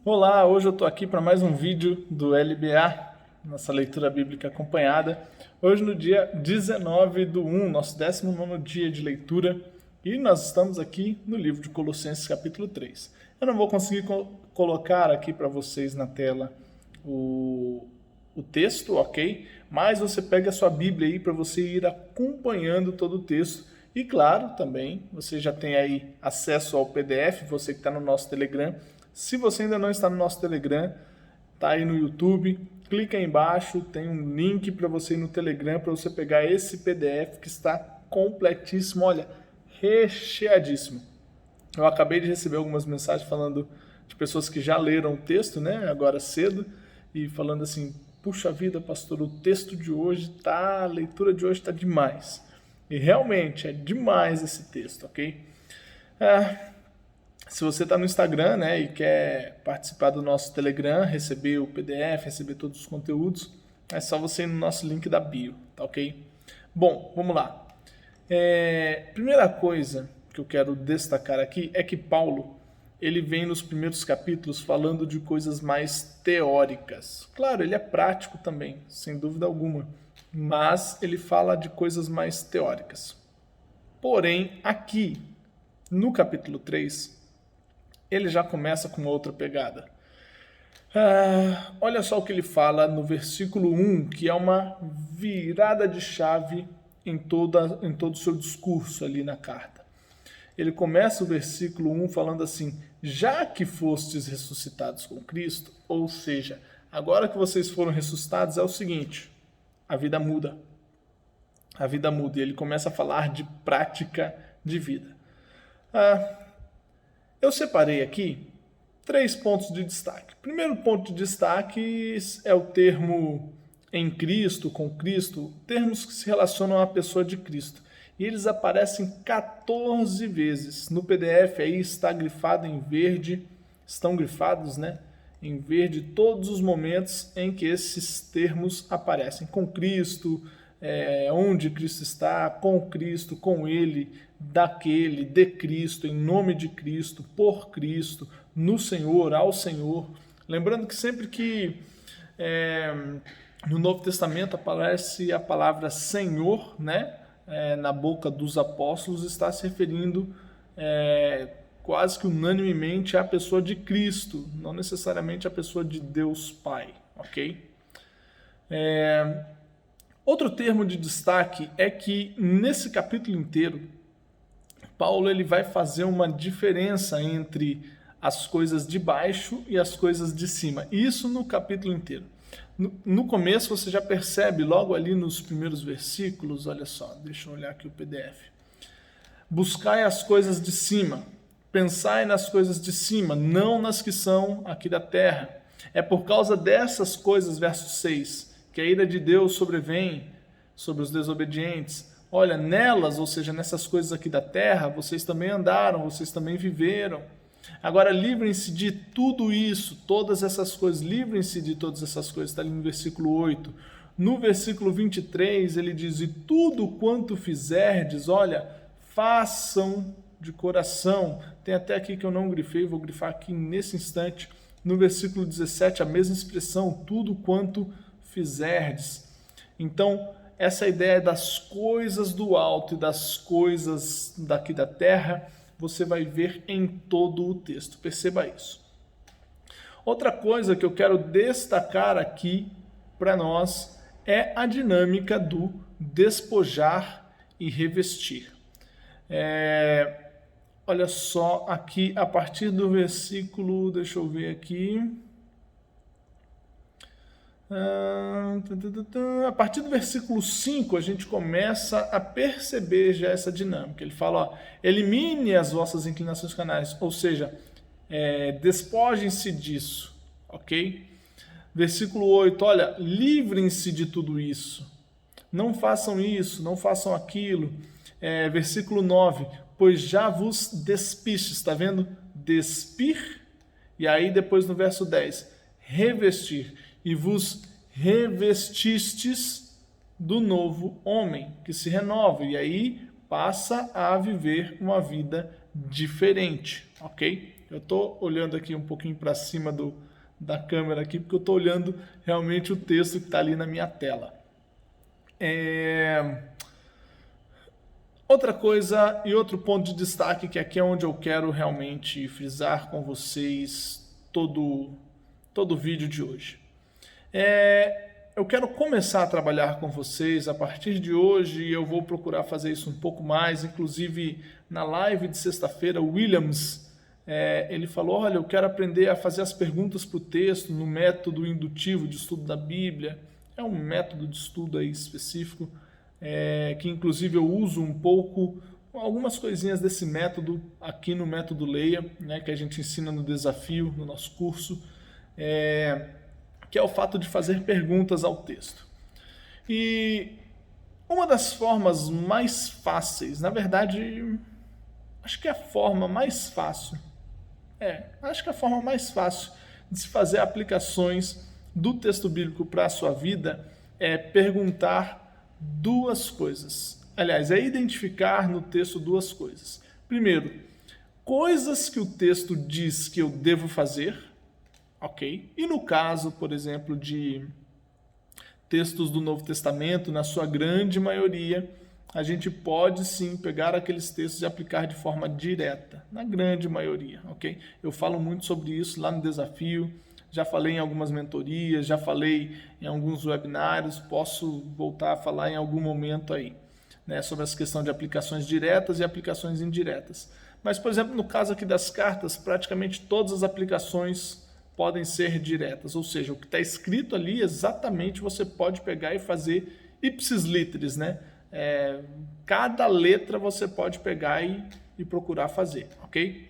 Olá, hoje eu estou aqui para mais um vídeo do LBA, nossa leitura bíblica acompanhada. Hoje no dia 19/1, nosso 19º dia de leitura, e nós estamos aqui no livro de Colossenses capítulo 3. Eu não vou conseguir colocar aqui para vocês na tela o texto, ok? Mas você pega a sua Bíblia aí para você ir acompanhando todo o texto. E claro, também, você já tem aí acesso ao PDF, você que está no nosso Telegram. Se você ainda não está no nosso Telegram, está aí no YouTube, clica aí embaixo, tem um link para você ir no Telegram, para você pegar esse PDF que está completíssimo, olha, recheadíssimo. Eu acabei de receber algumas mensagens falando de pessoas que já leram o texto, né, agora cedo, e falando assim, puxa vida, pastor, o texto de hoje tá, a leitura de hoje está demais. E realmente é demais esse texto, ok? Se você está no Instagram, né, e quer participar do nosso Telegram, receber o PDF, receber todos os conteúdos, é só você ir no nosso link da bio, tá ok? Bom, vamos lá. Primeira coisa que eu quero destacar aqui é que Paulo, ele vem nos primeiros capítulos falando de coisas mais teóricas. Claro, ele é prático também, sem dúvida alguma, mas ele fala de coisas mais teóricas. Porém, aqui, no capítulo 3, ele já começa com uma outra pegada. Olha só o que ele fala no versículo 1, que é uma virada de chave em todo o seu discurso ali na carta. Ele começa o versículo 1 falando assim, já que fostes ressuscitados com Cristo, ou seja, agora que vocês foram ressuscitados é o seguinte, a vida muda. A vida muda e ele começa a falar de prática de vida. Eu separei aqui 3 pontos de destaque. Primeiro ponto de destaque é o termo em Cristo, com Cristo, termos que se relacionam à pessoa de Cristo. E eles aparecem 14 vezes. No PDF aí está grifado em verde, estão grifados, né? Em verde todos os momentos em que esses termos aparecem. Com Cristo, onde Cristo está, com Cristo, com Ele, daquele, de Cristo, em nome de Cristo, por Cristo, no Senhor, ao Senhor. Lembrando que sempre que no Novo Testamento aparece a palavra Senhor, né? Na boca dos apóstolos, está se referindo quase que unanimemente à pessoa de Cristo, não necessariamente à pessoa de Deus Pai, ok? Outro termo de destaque é que nesse capítulo inteiro, Paulo ele vai fazer uma diferença entre as coisas de baixo e as coisas de cima. Isso no capítulo inteiro. No começo você já percebe, logo ali nos primeiros versículos, olha só, deixa eu olhar aqui o PDF. Buscai as coisas de cima, pensai nas coisas de cima, não nas que são aqui da terra. É por causa dessas coisas, verso 6, que a ira de Deus sobrevém sobre os desobedientes. Olha, nelas, ou seja, nessas coisas aqui da terra, vocês também andaram, vocês também viveram. Agora, livrem-se de tudo isso, todas essas coisas, livrem-se de todas essas coisas, está ali no versículo 8. No versículo 23, ele diz, e tudo quanto fizerdes, olha, façam de coração. Tem até aqui que eu não grifei, vou grifar aqui nesse instante. No versículo 17, a mesma expressão, tudo quanto fizerdes. Então, essa ideia das coisas do alto e das coisas daqui da terra, você vai ver em todo o texto. Perceba isso. Outra coisa que eu quero destacar aqui para nós é a dinâmica do despojar e revestir. Olha só aqui, a partir do versículo, deixa eu ver aqui. A partir do versículo 5, a gente começa a perceber já essa dinâmica. Ele fala, ó, elimine as vossas inclinações carnais, ou seja, despojem-se disso, ok? Versículo 8, olha, livrem-se de tudo isso. Não façam isso, não façam aquilo. Versículo 9, pois já vos despistes, está vendo? Despir, e aí depois no verso 10, revestir. E vos revestistes do novo homem, que se renova, e aí passa a viver uma vida diferente, ok? Eu estou olhando aqui um pouquinho para cima da câmera aqui, porque eu estou olhando realmente o texto que está ali na minha tela. Outra coisa e outro ponto de destaque, que aqui é onde eu quero realmente frisar com vocês todo o vídeo de hoje. Eu quero começar a trabalhar com vocês a partir de hoje, eu vou procurar fazer isso um pouco mais, inclusive na live de sexta-feira, o Williams, ele falou, olha, eu quero aprender a fazer as perguntas para o texto no método indutivo de estudo da Bíblia. É um método de estudo aí específico, que inclusive eu uso um pouco, algumas coisinhas desse método aqui no Método Leia, né, que a gente ensina no desafio, no nosso curso, que é o fato de fazer perguntas ao texto. E uma das formas mais fáceis, na verdade, acho que é a forma mais fácil, de se fazer aplicações do texto bíblico para a sua vida é perguntar duas coisas. Aliás, é identificar no texto duas coisas. Primeiro, coisas que o texto diz que eu devo fazer, ok? E no caso, por exemplo, de textos do Novo Testamento, na sua grande maioria, a gente pode sim pegar aqueles textos e aplicar de forma direta, na grande maioria, ok? Eu falo muito sobre isso lá no desafio, já falei em algumas mentorias, já falei em alguns webinários, posso voltar a falar em algum momento aí, né, sobre essa questão de aplicações diretas e aplicações indiretas. Mas, por exemplo, no caso aqui das cartas, praticamente todas as aplicações podem ser diretas, ou seja, o que está escrito ali exatamente você pode pegar e fazer ipsis literis, né? Cada letra você pode pegar e procurar fazer, ok?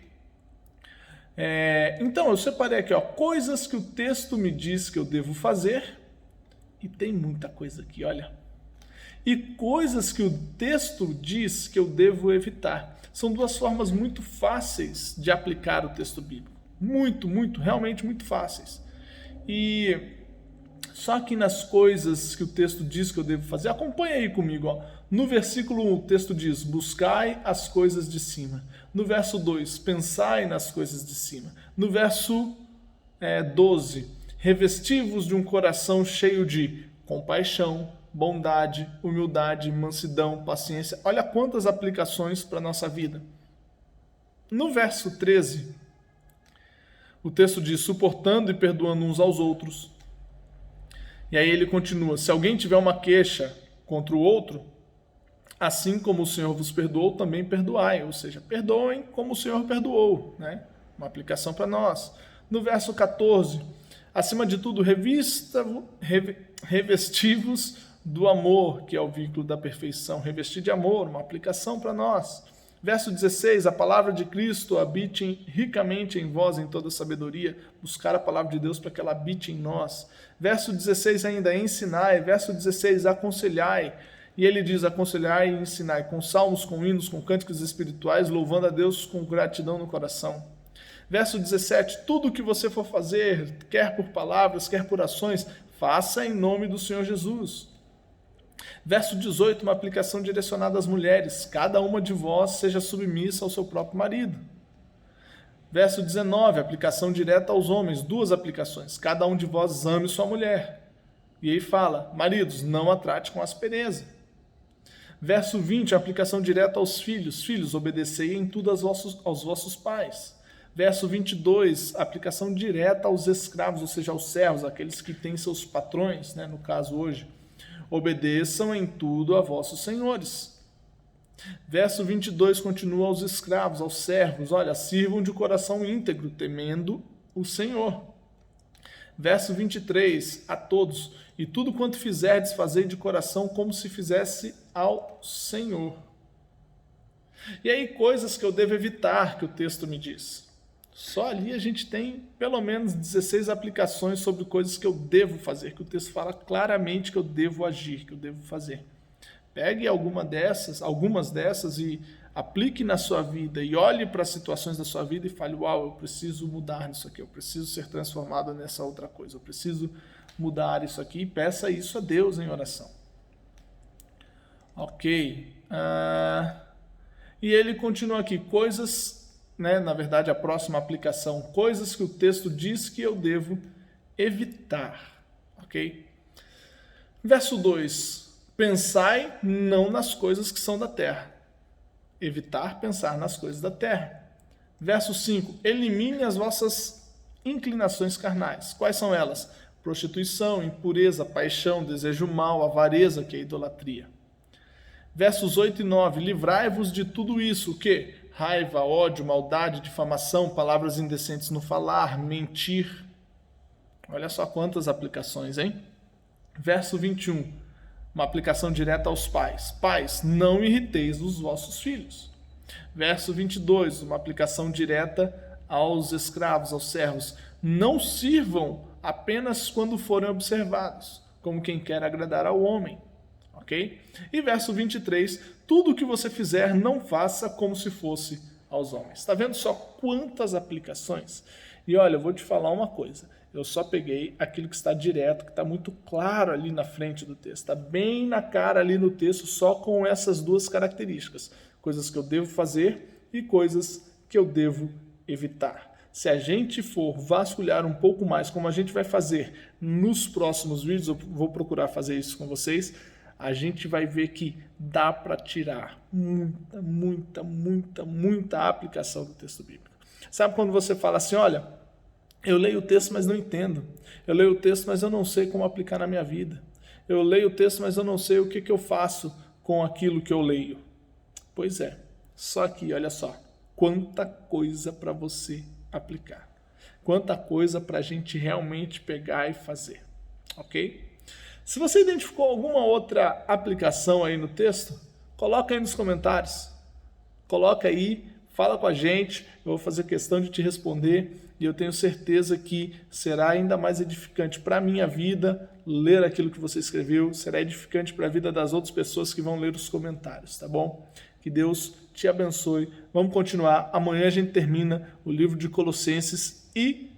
Então, eu separei aqui, coisas que o texto me diz que eu devo fazer, e tem muita coisa aqui, olha. E coisas que o texto diz que eu devo evitar. São duas formas muito fáceis de aplicar o texto bíblico. Realmente muito fáceis. E só que nas coisas que o texto diz que eu devo fazer, acompanha aí comigo. No versículo 1, o texto diz, buscai as coisas de cima. No verso 2, pensai nas coisas de cima. No verso 12, revesti-vos de um coração cheio de compaixão, bondade, humildade, mansidão, paciência. Olha quantas aplicações para a nossa vida. No verso 13, o texto diz, suportando e perdoando uns aos outros. E aí ele continua, se alguém tiver uma queixa contra o outro, assim como o Senhor vos perdoou, também perdoai. Ou seja, perdoem como o Senhor perdoou, né? Uma aplicação para nós. No verso 14, acima de tudo, revesti-vos do amor, que é o vínculo da perfeição. Revestir de amor, uma aplicação para nós. Verso 16, a palavra de Cristo habite ricamente em vós em toda sabedoria. Buscar a palavra de Deus para que ela habite em nós. Verso 16 ainda, ensinai. Verso 16, aconselhai. E ele diz, aconselhai e ensinai, com salmos, com hinos, com cânticos espirituais, louvando a Deus com gratidão no coração. Verso 17, tudo o que você for fazer, quer por palavras, quer por ações, faça em nome do Senhor Jesus. Verso 18, uma aplicação direcionada às mulheres, cada uma de vós seja submissa ao seu próprio marido. Verso 19, aplicação direta aos homens, duas aplicações, cada um de vós ame sua mulher. E aí fala, maridos, não a trate com aspereza. Verso 20, aplicação direta aos filhos. Filhos, obedecei em tudo aos vossos pais. Verso 22, aplicação direta aos escravos, ou seja, aos servos, aqueles que têm seus patrões, né, no caso hoje. Obedeçam em tudo a vossos senhores. Verso 22 continua aos escravos, aos servos. Olha, sirvam de coração íntegro, temendo o Senhor. Verso 23, a todos, e tudo quanto fizerdes, fazei de coração como se fizesse ao Senhor. E aí, coisas que eu devo evitar, que o texto me diz. Só ali a gente tem pelo menos 16 aplicações sobre coisas que eu devo fazer, que o texto fala claramente que eu devo agir, que eu devo fazer. Pegue algumas dessas e aplique na sua vida e olhe para as situações da sua vida e fale, uau, eu preciso mudar nisso aqui, eu preciso ser transformado nessa outra coisa, eu preciso mudar isso aqui e peça isso a Deus em oração. Ok. E ele continua aqui, coisas né, na verdade a próxima aplicação, coisas que o texto diz que eu devo evitar, ok? Verso 2, pensai não nas coisas que são da terra. Evitar pensar nas coisas da terra. Verso 5, elimine as vossas inclinações carnais. Quais são elas? Prostituição, impureza, paixão, desejo mau, avareza, que é idolatria. Versos 8 e 9, livrai-vos de tudo isso, o quê? Raiva, ódio, maldade, difamação, palavras indecentes no falar, mentir. Olha só quantas aplicações, hein? Verso 21, uma aplicação direta aos pais. Pais, não irriteis os vossos filhos. Verso 22, uma aplicação direta aos escravos, aos servos. Não sirvam apenas quando forem observados, como quem quer agradar ao homem. Ok? E verso 23, tudo o que você fizer, não faça como se fosse aos homens. Está vendo só quantas aplicações? E olha, eu vou te falar uma coisa. Eu só peguei aquilo que está direto, que está muito claro ali na frente do texto. Está bem na cara ali no texto, só com essas duas características. Coisas que eu devo fazer e coisas que eu devo evitar. Se a gente for vasculhar um pouco mais, como a gente vai fazer nos próximos vídeos, eu vou procurar fazer isso com vocês, a gente vai ver que dá para tirar muita aplicação do texto bíblico. Sabe quando você fala assim, olha, eu leio o texto, mas não entendo. Eu leio o texto, mas eu não sei como aplicar na minha vida. Eu leio o texto, mas eu não sei o que eu faço com aquilo que eu leio. Pois é, só que, olha só, quanta coisa para você aplicar. Quanta coisa para a gente realmente pegar e fazer. Ok? Se você identificou alguma outra aplicação aí no texto, coloca aí nos comentários. Coloca aí, fala com a gente, eu vou fazer questão de te responder e eu tenho certeza que será ainda mais edificante para a minha vida ler aquilo que você escreveu, será edificante para a vida das outras pessoas que vão ler os comentários, tá bom? Que Deus te abençoe. Vamos continuar. Amanhã a gente termina o livro de Colossenses e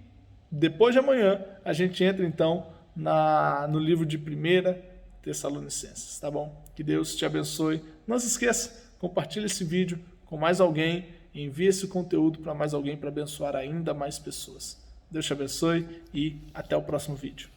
depois de amanhã a gente entra então no livro de 1 Tessalonicenses, tá bom? Que Deus te abençoe. Não se esqueça, compartilhe esse vídeo com mais alguém, envie esse conteúdo para mais alguém para abençoar ainda mais pessoas. Deus te abençoe e até o próximo vídeo.